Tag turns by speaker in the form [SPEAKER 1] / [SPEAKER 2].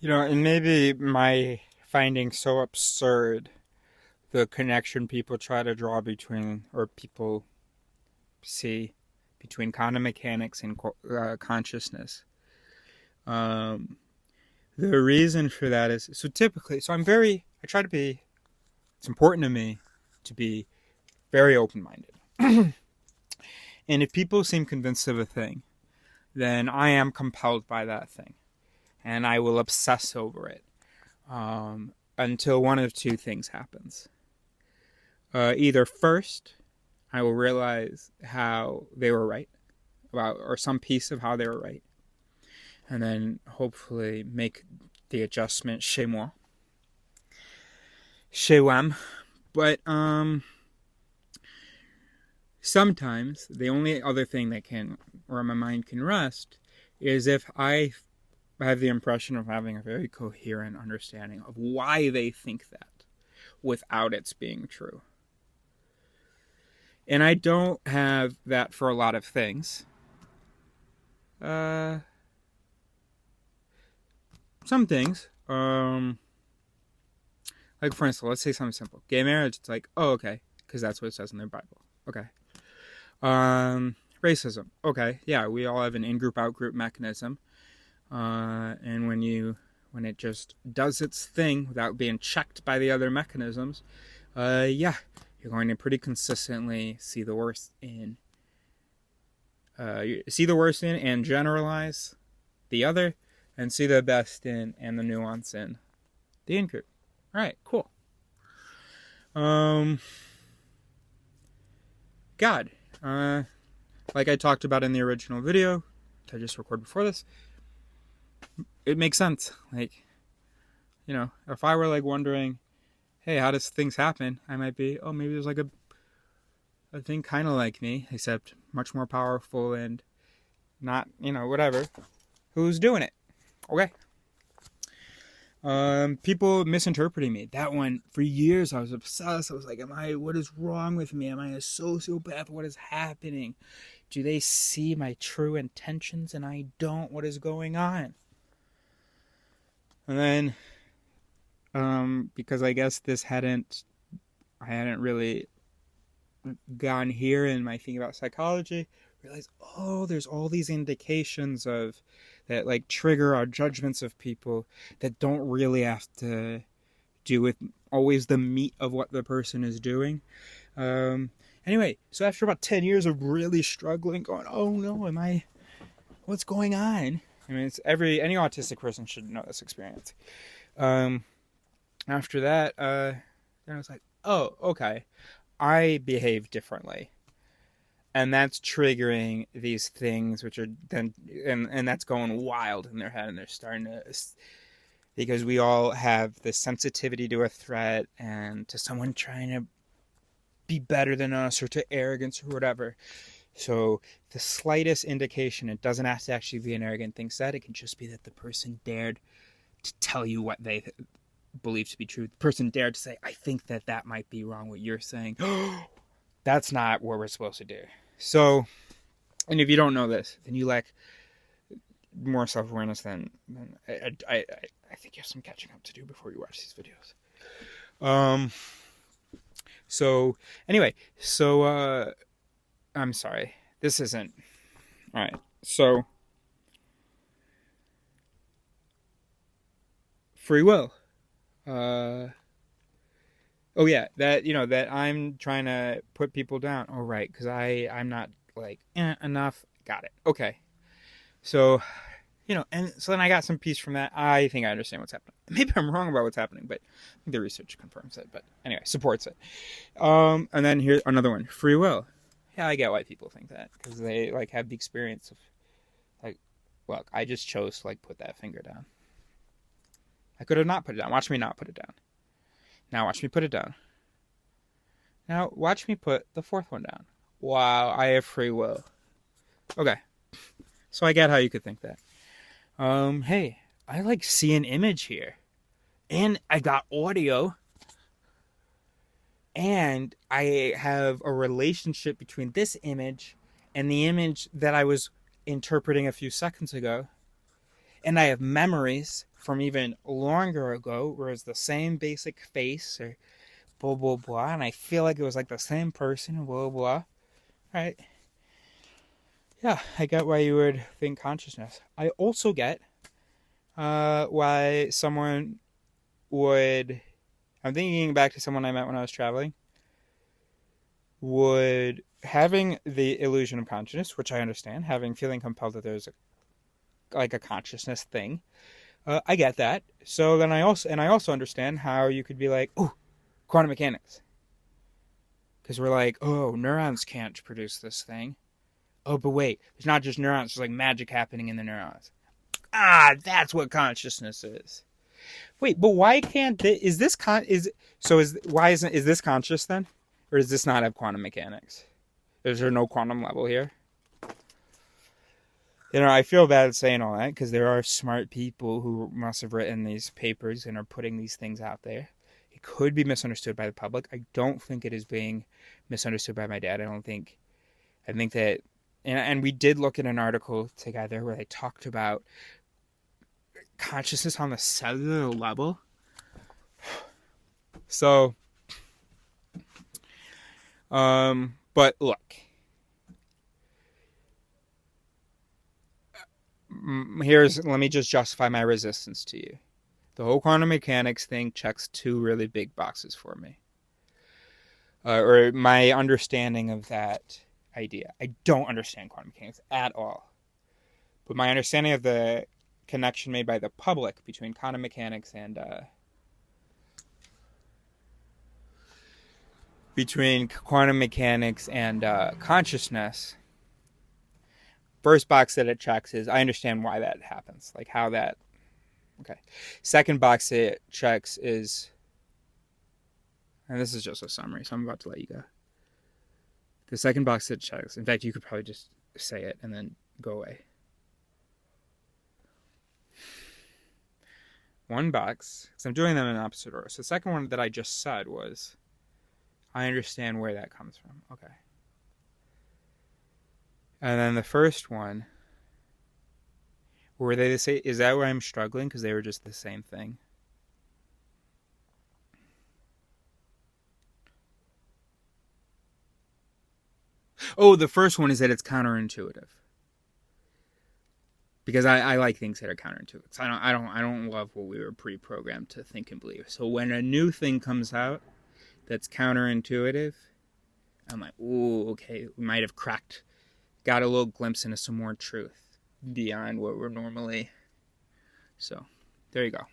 [SPEAKER 1] And maybe my finding so absurd the connection people try to draw between, or people see between quantum mechanics and consciousness. Um, the reason for that is so typically, I try to be, it's important to me to be very open minded. And if people seem convinced of a thing, then I am compelled by that thing and I will obsess over it until one of two things happens. Either first, I will realize how they were right about, or some piece of how they were right, and then hopefully make the adjustment chez moi, chez moi. But sometimes the only other thing that can, where my mind can rest, is if I have the impression of having a very coherent understanding of why they think that without its being true. And I don't have that for a lot of things. Uh, some things. Like for instance, let's say something simple. Gay marriage, it's like, oh, okay, because that's what it says in the Bible. Okay. Racism. Okay, yeah, we all have an in-group, out-group mechanism. And when it just does its thing without being checked by the other mechanisms, yeah, you're going to pretty consistently see the worst in and generalize the other, and see the best in and the nuance in the in group. All right, cool. God, like I talked about in the original video I just recorded before this, it makes sense. Like, if I were like wondering, hey, how does things happen? I might be, oh, maybe there's like a thing kind of like me, except much more powerful and not, whatever. Who's doing it? Okay. People misinterpreting me. That one, for years, I was obsessed. I was like, what is wrong with me? Am I a sociopath? What is happening? Do they see my true intentions and I don't? What is going on? And then, because I guess I hadn't really gone here in my thinking about psychology, realized, oh, there's all these indications of that like trigger our judgments of people that don't really have to do with always the meat of what the person is doing. Anyway, so after about 10 years of really struggling, going, oh no, what's going on? I mean, any autistic person should know this experience. After that, then I was like, oh, okay, I behave differently. And that's triggering these things, which are then, and that's going wild in their head, and they're starting to, because we all have the sensitivity to a threat and to someone trying to be better than us, or to arrogance or whatever. So the slightest indication, it doesn't have to actually be an arrogant thing said, it can just be that the person dared to tell you what they believe to be true. The person dared to say, I think that might be wrong what you're saying. That's not what we're supposed to do. So, and if you don't know this, then you lack more self-awareness than I think you have some catching up to do before you watch these videos. So anyway, I'm sorry. This isn't all right. So free will. Oh yeah, that I'm trying to put people down. Oh right, because I'm not like enough. Got it. Okay. So and so then I got some peace from that. I think I understand what's happening. Maybe I'm wrong about what's happening, but I think the research confirms it. But anyway, supports it. And then here's another one: free will. Yeah, I get why people think that, because they like have the experience of like, look, I just chose to like put that finger down. I could have not put it down. Watch me not put it down. Now watch me put it down. Now watch me put the fourth one down. Wow, I have free will. Okay, so I get how you could think that. Hey, I like see an image here, and I got audio, and I have a relationship between this image and the image that I was interpreting a few seconds ago, and I have memories from even longer ago where it's the same basic face or blah blah blah, and I feel like it was like the same person, blah blah. Right? Yeah, I get why you would think consciousness. I also get why someone would. I'm thinking back to someone I met when I was traveling. Would having the illusion of consciousness, which I understand, having feeling compelled that there's like a consciousness thing. I get that. So then I also understand how you could be like, oh, quantum mechanics, because we're like, oh, neurons can't produce this thing. Oh, but wait, it's not just neurons. There's like magic happening in the neurons. Ah, that's what consciousness is. Wait, but why can't this, is this con is so is why isn't is this conscious then, or does this not have quantum mechanics? Is there no quantum level here? You know, I feel bad saying all that because there are smart people who must have written these papers and are putting these things out there. It could be misunderstood by the public. I don't think it is being misunderstood by my dad. I think that, and we did look at an article together where they talked about consciousness on the cellular level. So, but look, let me just justify my resistance to you. The whole quantum mechanics thing checks two really big boxes for me. Or my understanding of that idea. I don't understand quantum mechanics at all. But my understanding of the connection made by the public between quantum mechanics and consciousness. First box that it checks is I understand why that happens, like how that. Okay. Second box it checks is, and this is just a summary, so I'm about to let you go. The second box it checks. In fact, you could probably just say it and then go away. One box, because I'm doing them in opposite order. So the second one that I just said was, I understand where that comes from. Okay. And then the first one, were they the same? Is that where I'm struggling? Because they were just the same thing. Oh, the first one is that it's counterintuitive. Because I like things that are counterintuitive. So I don't love what we were pre-programmed to think and believe. So when a new thing comes out that's counterintuitive, I'm like, ooh, okay, we might have got a little glimpse into some more truth beyond what we're normally. So, there you go.